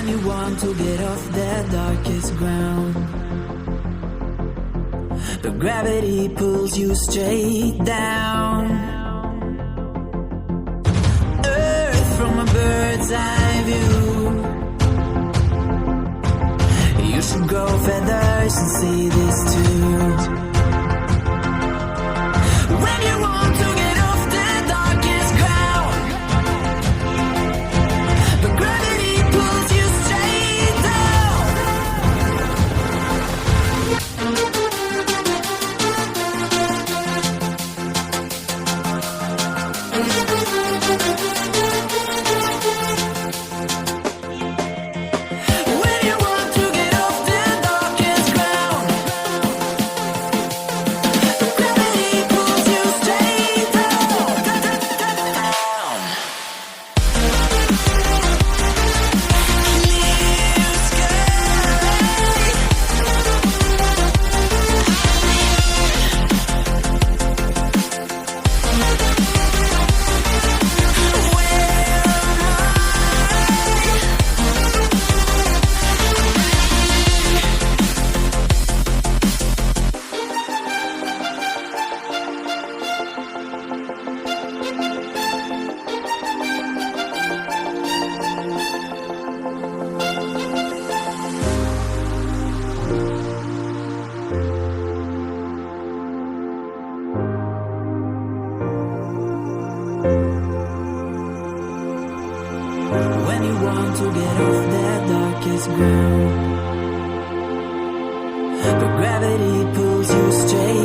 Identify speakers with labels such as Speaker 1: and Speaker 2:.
Speaker 1: you want to get off the darkest ground, but gravity pulls you straight down. Earth from a bird's eye view. You should grow feathers and see this too. When you want to get off the darkest ground, but gravity pulls you straight down. When you want to get off the darkest ground, but gravity pulls you straight down. Clear sky. When you want to get off the darkest ground, but gravity pulls you straight